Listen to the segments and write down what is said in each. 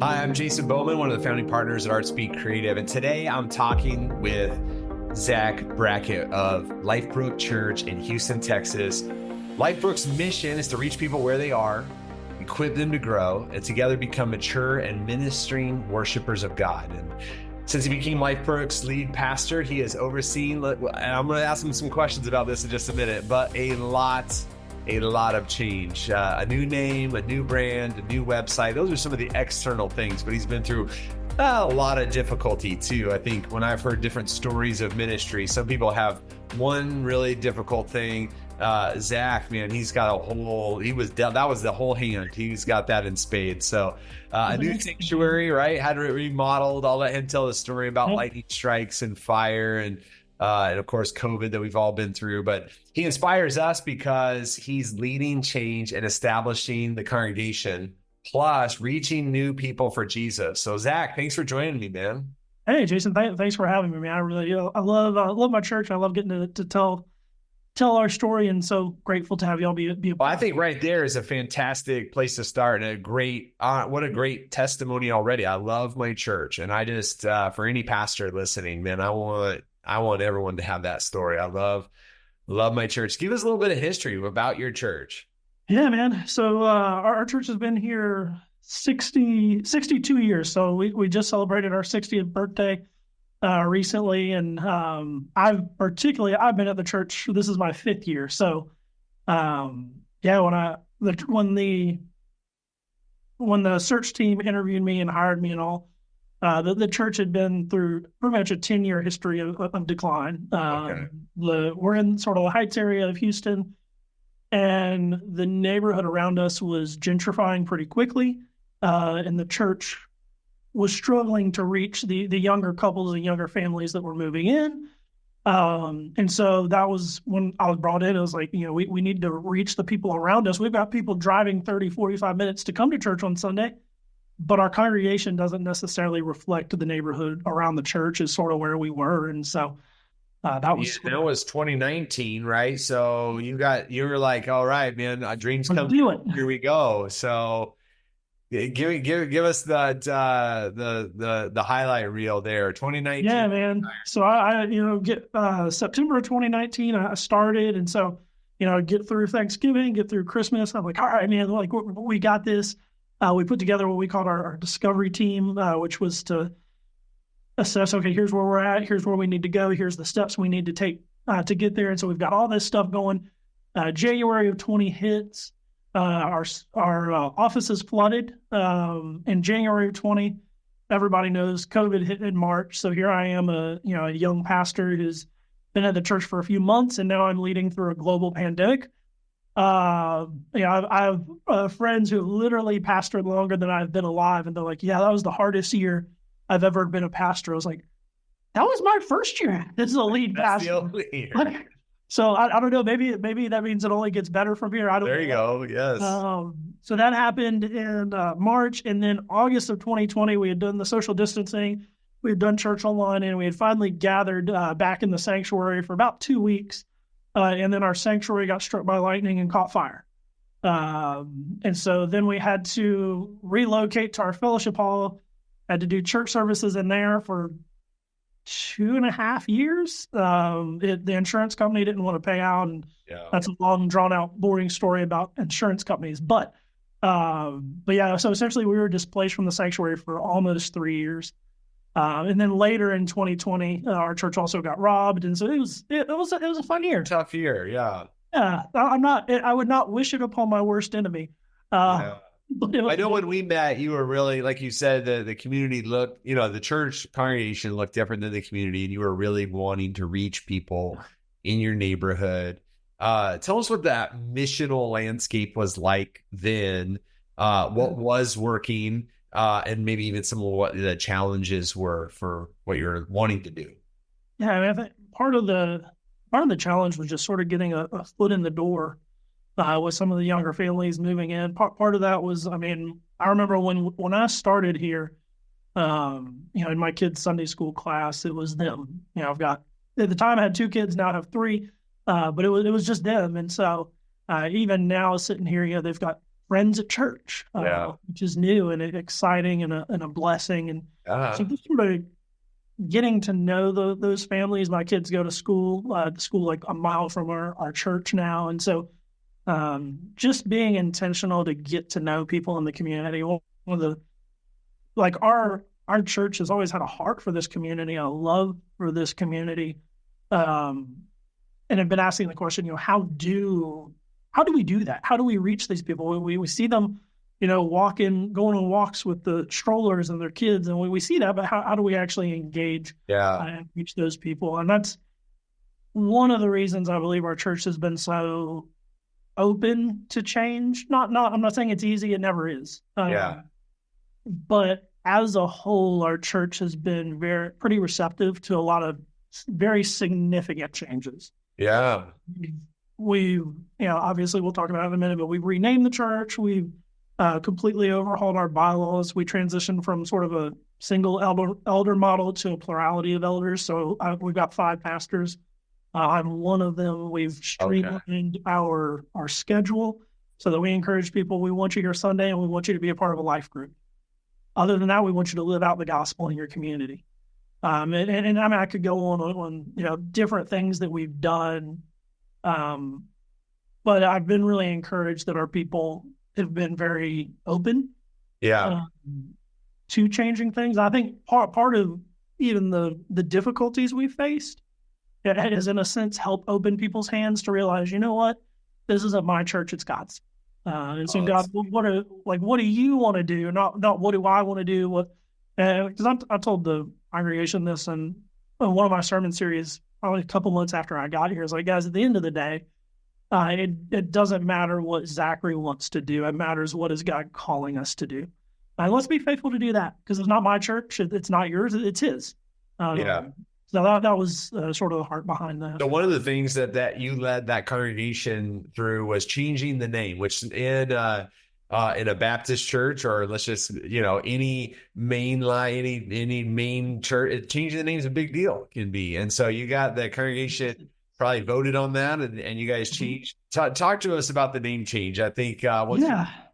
Hi, I'm Jason Bowman, one of the founding partners at ArtSpeak Creative, and today I'm talking with Zack Brackett of LifeBrook Church in Houston, Texas. LifeBrook's mission is to reach people where they are, equip them to grow, and together become mature and ministering worshipers of God. And since he became LifeBrook's lead pastor, he has overseen, and I'm going to ask him some questions about this in just a minute, but a lot of change, a new name, a new brand, a new website. Those are some of the external things, but he's been through a lot of difficulty too. I think when I've heard different stories of ministry, some people have one really difficult thing. Zack, man, he's got that was the whole hand. He's got that in spades. So a new sanctuary, right? Had it remodeled. I'll let him tell the story about lightning strikes and fire and of course, COVID that we've all been through. But he inspires us because he's leading change and establishing the congregation, plus reaching new people for Jesus. So, Zack, thanks for joining me, man. Hey, Jason, thanks for having me, man. I really, I love my church. I love getting to tell our story, and so grateful to have y'all be Well, I think right there is a fantastic place to start, and what a great testimony already. I love my church, and I just for any pastor listening, man, I want everyone to have that story. I love my church. Give us a little bit of history about your church. Yeah, man. So our church has been here 62 years. So we just celebrated our 60th birthday recently, and I've been at the church. This is my 5th year. So yeah, when the search team interviewed me and hired me and all, the church had been through pretty much a 10-year history of decline. Okay. We're in sort of the Heights area of Houston, and the neighborhood around us was gentrifying pretty quickly, and the church was struggling to reach the younger couples and younger families that were moving in. And so that was when I was brought in. It was like, we need to reach the people around us. We've got people driving 30, 45 minutes to come to church on Sunday, but our congregation doesn't necessarily reflect the neighborhood around the church is sort of where we were. And so that was 2019, right? So you were like, all right, man, dreams come true. Here we go. So give us that the highlight reel there. 2019. Yeah, man. So I get September of 2019 I started, and so get through Thanksgiving, get through Christmas. I'm like, all right, man, like we got this. We put together what we called our discovery team, which was to assess, okay, here's where we're at, here's where we need to go, here's the steps we need to take to get there. And so we've got all this stuff going. January of 20 hits, our office is flooded. In January of 20, everybody knows COVID hit in March. So here I am, a young pastor who's been at the church for a few months, and now I'm leading through a global pandemic. I have friends who literally pastored longer than I've been alive, and they're like, yeah, that was the hardest year I've ever been a pastor. I was like, that was my first year. This is a lead pastor. The only year. So I don't know, maybe that means it only gets better from here. I don't know. There you go. Yes. So that happened in March, and then August of 2020, we had done the social distancing. We had done church online, and we had finally gathered back in the sanctuary for about 2 weeks. And then our sanctuary got struck by lightning and caught fire. And so then we had to relocate to our fellowship hall, had to do church services in there for 2.5 years. The insurance company didn't want to pay out, and that's a long, drawn-out, boring story about insurance companies. But yeah, so essentially we were displaced from the sanctuary for almost 3 years. And then later in 2020, our church also got robbed, and so it was a fun year. Tough year, yeah. Yeah, I would not wish it upon my worst enemy. I know when we met, you were really, like you said, the community looked, the church congregation looked different than the community, and you were really wanting to reach people in your neighborhood. Tell us what that missional landscape was like then, what was working, and maybe even some of what the challenges were for what you're wanting to do. Yeah, I mean, I think part of the challenge was just sort of getting a foot in the door with some of the younger families moving in. Part of that was, I mean, I remember when I started here, in my kids' Sunday school class, it was them. I've got, at the time I had 2 kids, now I have 3, but it was just them. And so even now sitting here, they've got friends at church, Yeah. which is new and exciting and a blessing. And so Uh-huh. just sort of getting to know those families. My kids go to school like a mile from our church now. And so just being intentional to get to know people in the community. One of the, like our church has always had a heart for this community, a love for this community. And I've been asking the question, how do we do that? How do we reach these people? We see them, going on walks with the strollers and their kids, and we see that, but how do we actually engage Yeah. and reach those people? And that's one of the reasons I believe our church has been so open to change. I'm not saying it's easy; it never is. Yeah. But as a whole, our church has been pretty receptive to a lot of very significant changes. Yeah. We obviously we'll talk about it in a minute, but we've renamed the church. We've completely overhauled our bylaws. We transitioned from sort of a single elder model to a plurality of elders. So we've got 5 pastors. I'm one of them. We've streamlined our schedule so that we encourage people. We want you here Sunday, and we want you to be a part of a life group. Other than that, we want you to live out the gospel in your community. And I mean, I could go on different things that we've done. But I've been really encouraged that our people have been very open to changing things. I think part of even the difficulties we faced is, in a sense, help open people's hands to realize, you know what, this isn't my church, it's God's. And so, God, what do you want to do? Not what do I want to do? Because I told the congregation this in one of my sermon series probably a couple months after I got here. It's like, guys, at the end of the day, it doesn't matter what Zachary wants to do. It matters what is God calling us to do. And let's be faithful to do that, because it's not my church. It's not yours. It's his. So that was sort of the heart behind that. So one of the things that you led that congregation through was changing the name, which in a Baptist church, or let's just, any main line, any main church, changing the name is a big deal, can be. And so you got the congregation probably voted on that, and you guys changed. Talk to us about the name change. I think once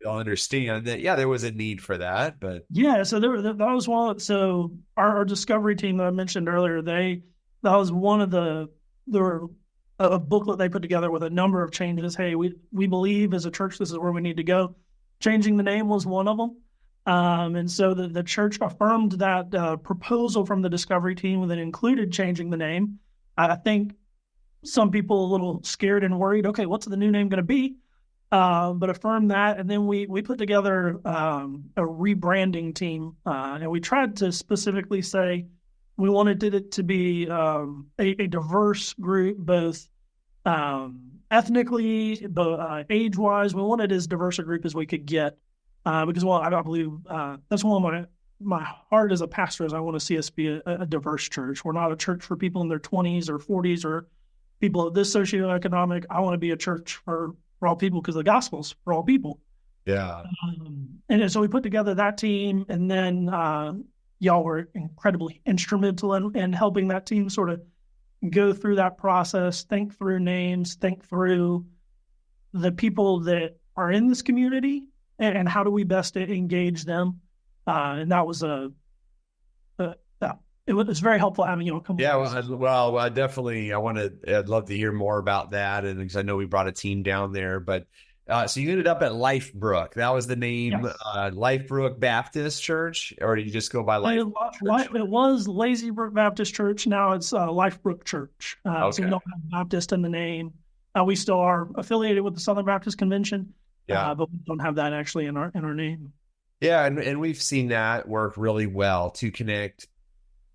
you'll understand that, there was a need for that. But so that was one. So our discovery team that I mentioned earlier, that was one of a booklet they put together with a number of changes. Hey, we believe as a church this is where we need to go. Changing the name was one of them. And so the church affirmed that proposal from the discovery team that included changing the name. I think some people a little scared and worried, okay, what's the new name going to be? But affirmed that. And then we put together a rebranding team. And we tried to specifically say we wanted it to be a diverse group, both ethnically, age-wise. We wanted as diverse a group as we could get. Because, I believe that's one of my heart as a pastor is I want to see us be a diverse church. We're not a church for people in their 20s or 40s or people of this socioeconomic. I want to be a church for all people, because the gospel's for all people. Yeah. And so we put together that team, and then y'all were incredibly instrumental in helping that team sort of go through that process, think through names, think through the people that are in this community, and how do we best engage them. And that was it was very helpful having a couple. Yeah, well, I definitely I'd love to hear more about that, and because I know we brought a team down there. But so you ended up at LifeBrook. That was the name, Yes. LifeBrook Baptist Church, or did you just go by LifeBrook? It was LazyBrook Baptist Church. Now it's LifeBrook Church. So we don't have Baptist in the name. We still are affiliated with the Southern Baptist Convention. But we don't have that actually in our name. Yeah, and we've seen that work really well to connect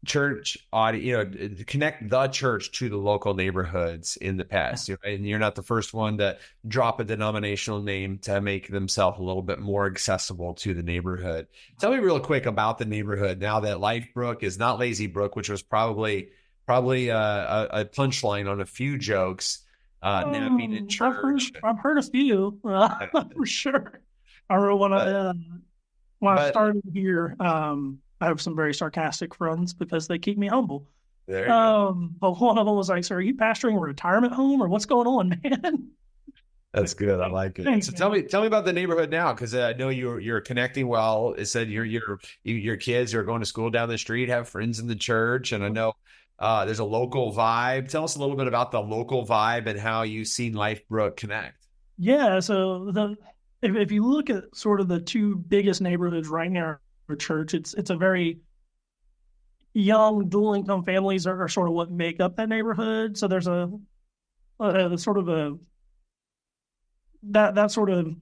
church audience, connect the church to the local neighborhoods in the past. And you're not the first one to drop a denominational name to make themselves a little bit more accessible to the neighborhood. Tell me real quick about the neighborhood now that LifeBrook is not LazyBrook, which was probably a punchline on a few jokes. Napping in church. I've heard a few for sure. I remember when I started here, I have some very sarcastic friends because they keep me humble. There you go. But one of them was like, "So are you pastoring a retirement home, or what's going on, man?" That's good. I like it. Thanks, So man. tell me about the neighborhood now, because I know you're connecting well. It said your kids are going to school down the street, have friends in the church, and I know there's a local vibe. Tell us a little bit about the local vibe and how you've seen LifeBrook connect. Yeah. So if you look at sort of the two biggest neighborhoods right near our church, it's a very young dual income families are sort of what make up that neighborhood. So there's a sort of a that sort of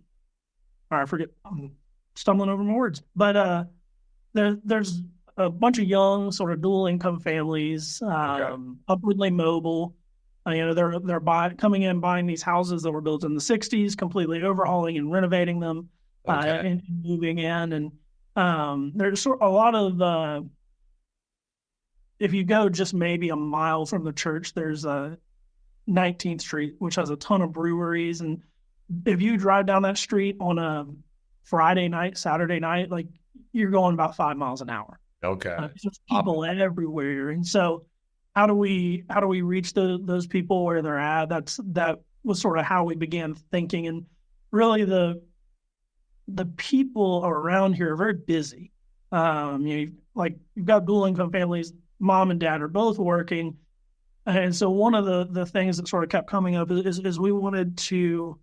I forget, I'm stumbling over my words, but there's a bunch of young sort of dual income families, Okay. upwardly mobile. They're coming in buying these houses that were built in the '60s, completely overhauling and renovating them, Okay. and moving in. And there's sort of a lot of if you go just maybe a mile from the church, there's a 19th Street, which has a ton of breweries. And if you drive down that street on a Friday night, Saturday night, like you're going about 5 miles an hour. Okay. There's people everywhere. And so how do we reach those people where they're at? That was sort of how we began thinking. And really the people around here are very busy. You've got dual income families, mom and dad are both working. And so one of the things that sort of kept coming up is we wanted to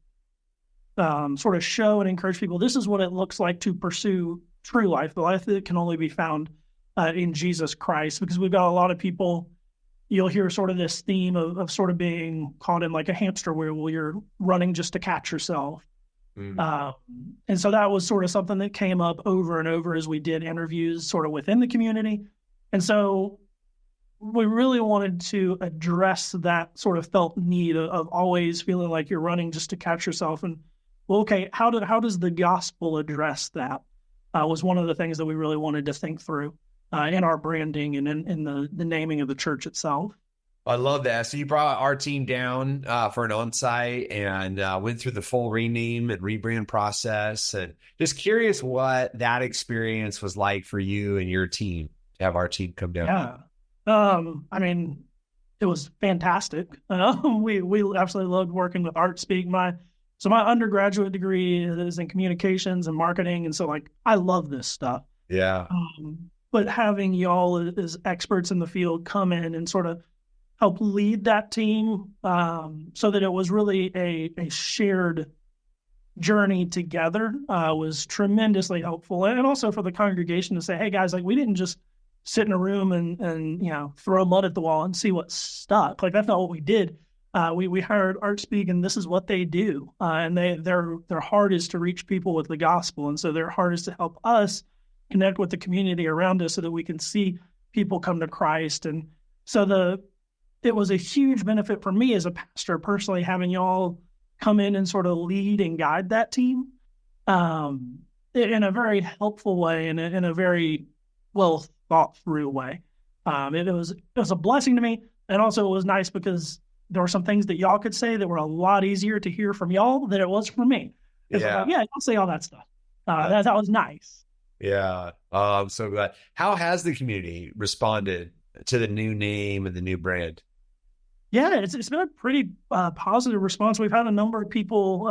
sort of show and encourage people, this is what it looks like to pursue true life, the life that can only be found in Jesus Christ. Because we've got a lot of people, you'll hear sort of this theme of sort of being caught in like a hamster wheel where you're running just to catch yourself. And so that was sort of something that came up over and over as we did interviews sort of within the community. And so we really wanted to address that sort of felt need of always feeling like you're running just to catch yourself. And well, okay, how does the gospel address that? Was one of the things that we really wanted to think through in our branding and in the naming of the church itself. I love that. So you brought our team down for an on-site and went through the full rename and rebrand process. And just curious what that experience was like for you and your team to have our team come down. Yeah. I mean, it was fantastic. We absolutely loved working with ArtSpeak. My undergraduate degree is in communications and marketing, and so like I love this stuff. Yeah. But having y'all as experts in the field come in and sort of help lead that team, so that it was really a shared journey together, was tremendously helpful, and also for the congregation to say, "Hey guys, like we didn't just sit in a room and throw mud at the wall and see what stuck. Like that's not what we did. We hired ArtSpeak, and this is what they do. And their heart is to reach people with the gospel, and so their heart is to help us connect with the community around us so that we can see people come to Christ. And so it was a huge benefit for me as a pastor personally having y'all come in and sort of lead and guide that team in a very helpful way and in a very well thought through way. It was a blessing to me, and also it was nice because there were some things that y'all could say that were a lot easier to hear from y'all than it was from me. Yeah. Like, y'all say all that stuff. That was nice. Yeah. I'm so glad. How has the community responded to the new name and the new brand? Yeah, it's been a pretty positive response. We've had a number of people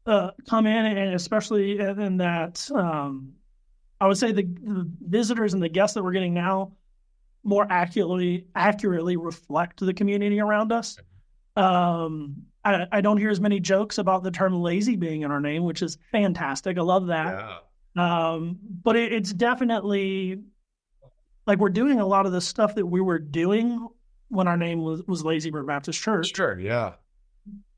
come in, and especially in that, I would say the visitors and the guests that we're getting now more accurately reflect the community around us. I don't hear as many jokes about the term lazy being in our name, which is fantastic. I love that. Yeah. But it's definitely like we're doing a lot of the stuff that we were doing when our name was LazyBrook Baptist Church. Sure, yeah.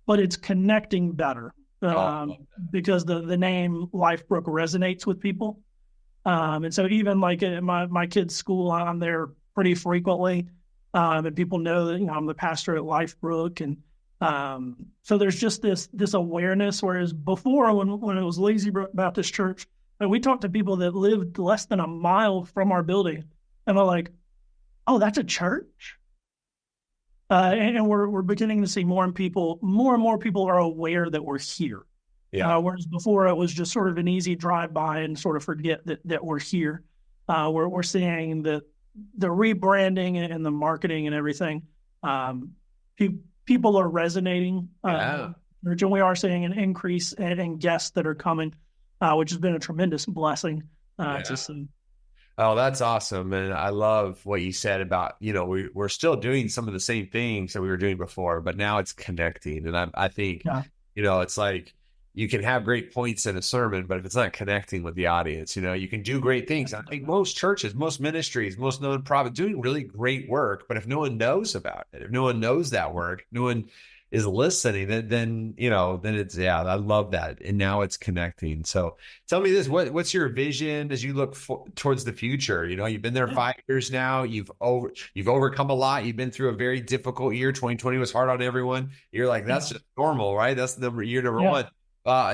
But it's connecting better because the name LifeBrook resonates with people. And so even like at my kids' school, I'm there pretty frequently, and people know that I'm the pastor at LifeBrook, and so there's just this awareness. Whereas before, when it was LazyBrook Baptist Church, we talked to people that lived less than a mile from our building, and they're like, "Oh, that's a church." And we're beginning to see more and more people are aware that we're here. Yeah. Whereas before it was just sort of an easy drive by and sort of forget that we're here. We're seeing the rebranding and the marketing and everything. People are resonating church, and we are seeing an increase in guests that are coming, which has been a tremendous blessing to see. Oh, that's awesome. And I love what you said about, we're still doing some of the same things that we were doing before, but now it's connecting. And I think, Yeah. it's like you can have great points in a sermon, but if it's not connecting with the audience, you can do great things. I think most churches, most ministries, most nonprofit doing really great work, but if no one knows about it, if no one knows that work, no one is listening, then it's, I love that. And now it's connecting. So tell me this, what's your vision as you look towards the future? You've been there 5 years now. You've overcome a lot. You've been through a very difficult year. 2020 was hard on everyone. You're like, that's just normal, right? That's year number one.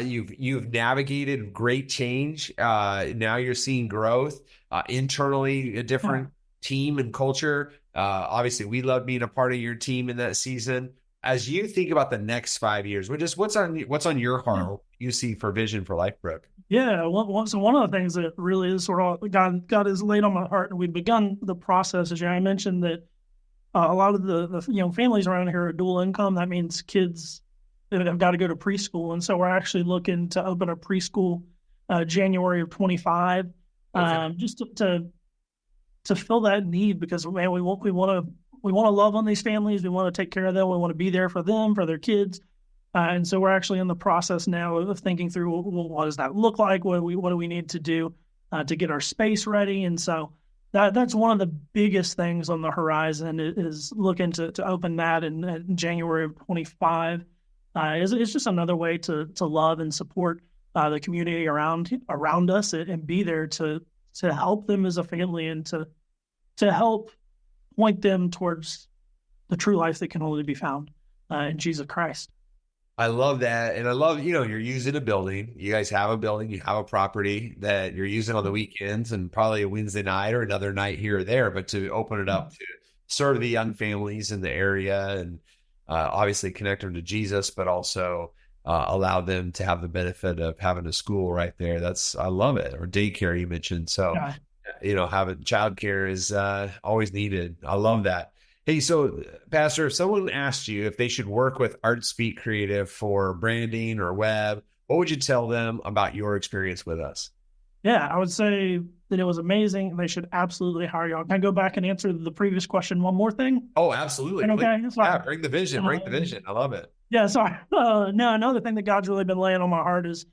You've navigated great change. Now you're seeing growth internally, a different team and culture. Obviously, we love being a part of your team in that season. As you think about the next 5 years, what's on your heart? What you see for vision for LifeBrook? Yeah, so one of the things that really is sort of God has laid on my heart, and we've begun the process. As I mentioned, that a lot of the families around here are dual income. That means kids that have got to go to preschool, and so we're actually looking to open a preschool January of 25, just to fill that need, because man, we want to love on these families. We want to take care of them. We want to be there for them, for their kids. And so we're actually in the process now of thinking through, well, what does that look like? What do we need to do to get our space ready? And so that's one of the biggest things on the horizon is looking to open that in January of 25. It's just another way to love and support the community around us and be there to help them as a family and to help point them towards the true life that can only be found in Jesus Christ. I love that. And I love, you're using a building. You guys have a building, you have a property that you're using on the weekends and probably a Wednesday night or another night here or there, but to open it up to serve the young families in the area and obviously connect them to Jesus, but also allow them to have the benefit of having a school right there. I love it. Or daycare you mentioned. So, having childcare is always needed. I love that. Hey, so Pastor, if someone asked you if they should work with ArtSpeak Creative for branding or web, what would you tell them about your experience with us? Yeah, I would say that it was amazing. They should absolutely hire y'all. Can I go back and answer the previous question one more thing? Oh, absolutely. Okay. Yeah, bring the vision. Bring the vision. I love it. Yeah, sorry. No, another thing that God's really been laying on my heart is,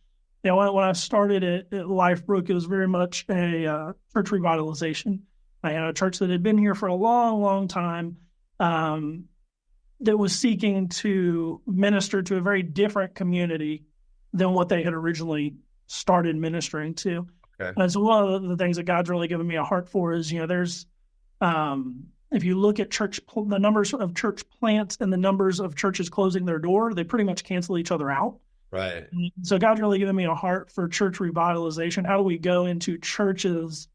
when I started at LifeBrook, it was very much a church revitalization. A church that had been here for a long, long time, that was seeking to minister to a very different community than what they had originally started ministering to. Okay. And so one of the things that God's really given me a heart for is, there's, if you look at the numbers of church plants and the numbers of churches closing their door, they pretty much cancel each other out. Right. So God's really given me a heart for church revitalization. How do we go into churches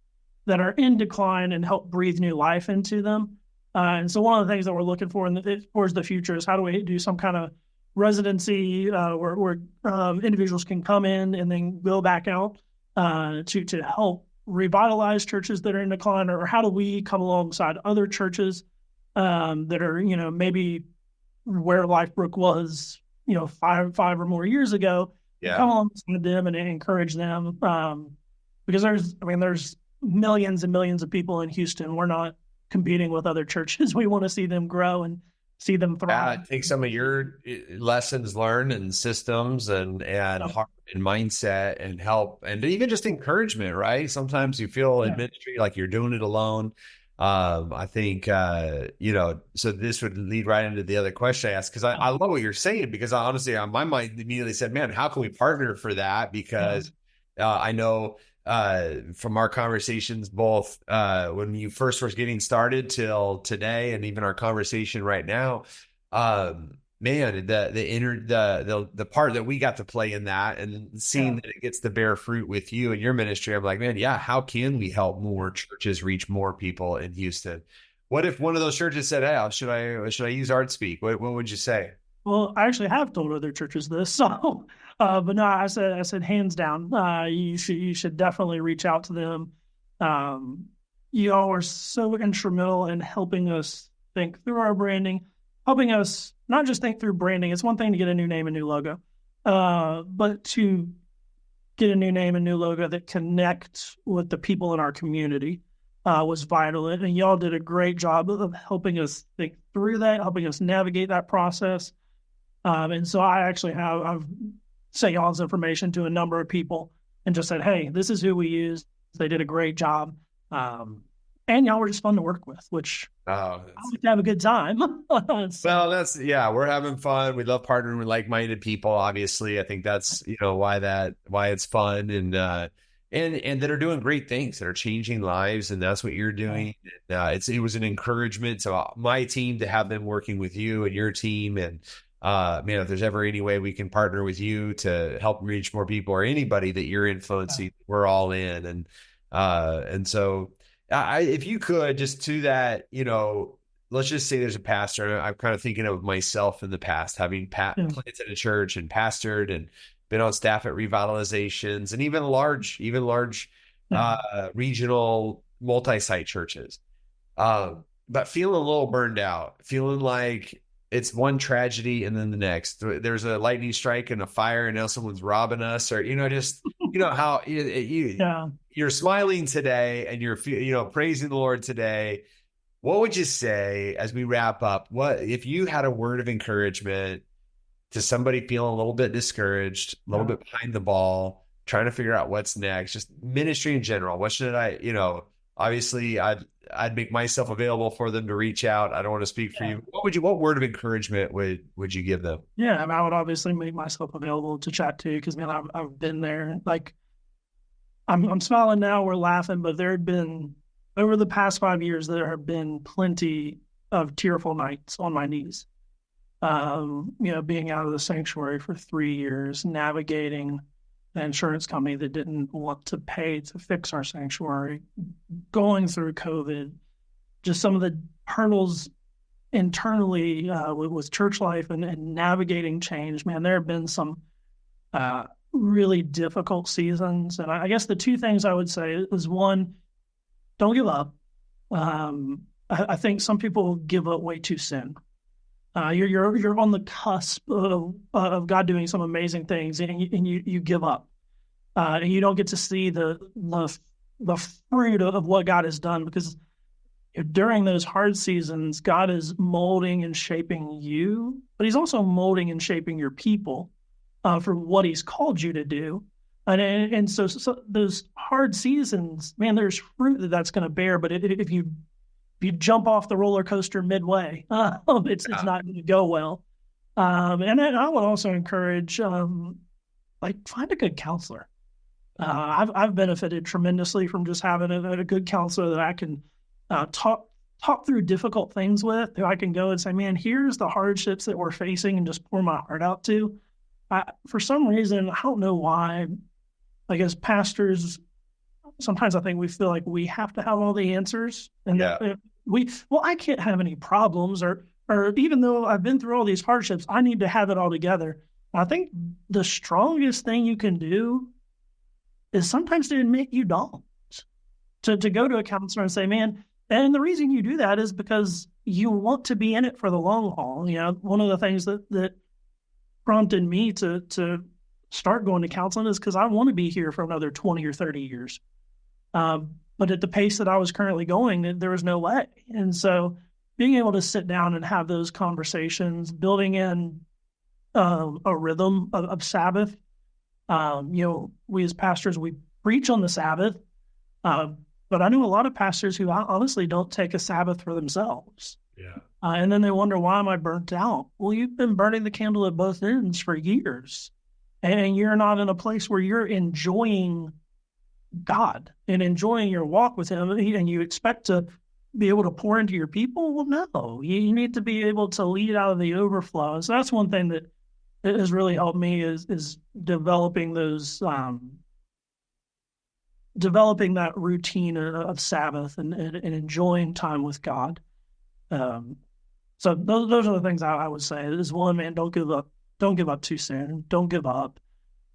that are in decline and help breathe new life into them? And so one of the things that we're looking for towards the future is how do we do some kind of residency where individuals can come in and then go back out to help revitalize churches that are in decline, or how do we come alongside other churches that are, maybe where LifeBrook was, 5 or more years ago, come alongside them and encourage them. Because there's millions and millions of people in Houston. We're not competing with other churches. We want to see them grow and see them thrive. Take some of your lessons learned and systems and heart and mindset and help, and even just encouragement, right? Sometimes you feel in ministry like you're doing it alone. I think, so this would lead right into the other question I asked, because I love what you're saying, because honestly, my mind immediately said, man, how can we partner for that? Because I know from our conversations, both when you first was getting started till today, and even our conversation right now, man, the part that we got to play in that and seeing that it gets to bear fruit with you and your ministry, I'm like, man, how can we help more churches reach more people in Houston? What if one of those churches said, hey, should I use ArtSpeak? What would you say? Well, I actually have told other churches this, so but no, I said hands down, you should definitely reach out to them. You all are so instrumental in helping us think through our branding, helping us not just think through branding. It's one thing to get a new name and new logo, but to get a new name and new logo that connects with the people in our community was vital. And y'all did a great job of helping us think through that, helping us navigate that process. And so I've sent y'all's information to a number of people and just said, hey, this is who we use. They did a great job. And y'all were just fun to work with, which I like to have a good time. Well, we're having fun. We love partnering with like-minded people. Obviously, I think that's, why it's fun and that are doing great things, that are changing lives. And that's what you're doing. It was an encouragement to my team to have them working with you and your team. And man, if there's ever any way we can partner with you to help reach more people or anybody that you're influencing, we're all in. And so if you could just to that, let's just say there's a pastor. I'm kind of thinking of myself in the past, having planted a church and pastored and been on staff at revitalizations and even large regional multi-site churches. But feeling a little burned out, feeling like it's one tragedy and then the next. There's a lightning strike and a fire, and now someone's robbing us, or how you're smiling today and you're praising the Lord today. What would you say as we wrap up? What if you had a word of encouragement to somebody feeling a little bit discouraged, a little bit behind the ball, trying to figure out what's next, just ministry in general? What should I, obviously I'd make myself available for them to reach out. I don't want to speak for you. What word of encouragement would you give them? Yeah. I mean, I would obviously make myself available to chat to, because man, I've been there. Like I'm smiling now, we're laughing, but there had been over the past 5 years, there have been plenty of tearful nights on my knees. Being out of the sanctuary for 3 years, navigating the insurance company that didn't want to pay to fix our sanctuary, going through COVID, just some of the hurdles internally with church life and navigating change. Man, there have been some really difficult seasons. And I guess the two things I would say is, one, don't give up. I think some people give up way too soon. You're on the cusp of God doing some amazing things, and you give up, and you don't get to see the fruit of what God has done, because during those hard seasons, God is molding and shaping you, but He's also molding and shaping your people for what He's called you to do. And so those hard seasons, man, there's fruit that's going to bear. But if you jump off the roller coaster midway, it's not going to go well. And then I would also encourage, find a good counselor. I've benefited tremendously from just having a good counselor that I can talk through difficult things with, who I can go and say, man, here's the hardships that we're facing, and just pour my heart out to. For some reason, I don't know why, like as pastors, sometimes I think we feel like we have to have all the answers, and that I can't have any problems, or even though I've been through all these hardships, I need to have it all together. I think the strongest thing you can do is sometimes to admit you don't. To go to a counselor and say, man, and the reason you do that is because you want to be in it for the long haul. One of the things that prompted me to start going to counseling is because I want to be here for another 20 or 30 years. But at the pace that I was currently going, there was no way. And so being able to sit down and have those conversations, building in a rhythm of Sabbath. We as pastors, we preach on the Sabbath, but I know a lot of pastors who honestly don't take a Sabbath for themselves. Yeah. And then they wonder, why am I burnt out? Well, you've been burning the candle at both ends for years, and you're not in a place where you're enjoying God and enjoying your walk with Him, and you expect to be able to pour into your people. Well, no, you need to be able to lead out of the overflow. And so that's one thing that has really helped me is developing those, developing that routine of Sabbath and enjoying time with God. So those are the things I would say. Is one, man, don't give up. Don't give up too soon. Don't give up.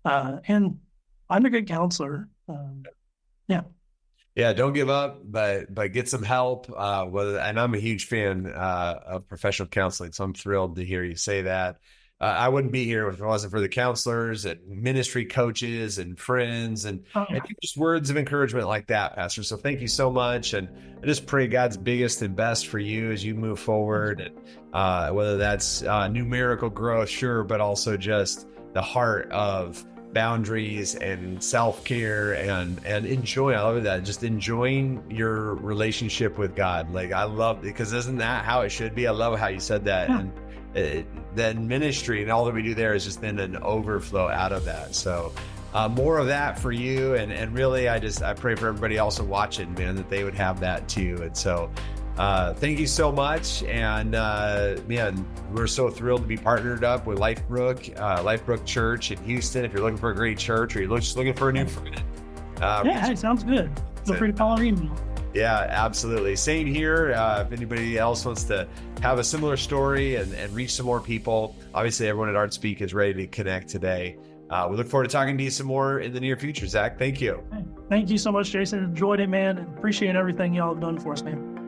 And find a good counselor. Yeah. Yeah, don't give up, but get some help. And I'm a huge fan of professional counseling, so I'm thrilled to hear you say that. I wouldn't be here if it wasn't for the counselors and ministry coaches and friends and just words of encouragement like that, Pastor. So thank you so much, and I just pray God's biggest and best for you as you move forward, and whether that's numerical growth, sure, but also just the heart of boundaries and self-care and enjoy. I love that, just enjoying your relationship with God. Like, I love, because isn't that how it should be? I love how you said that. And then ministry and all that we do there has just been an overflow out of that. So more of that for you, and really I pray for everybody also watching, man, that they would have that too. And so thank you so much. And man, we're so thrilled to be partnered up with LifeBrook Church in Houston. If you're looking for a great church, or you're just looking for a new friend, hey, sounds good. Feel free to call or email. Yeah, absolutely. Same here. If anybody else wants to have a similar story and reach some more people, obviously everyone at ArtSpeak is ready to connect today. We look forward to talking to you some more in the near future. Zach, thank you. Thank you so much, Jason. Enjoyed it, man, and appreciate everything y'all have done for us, man.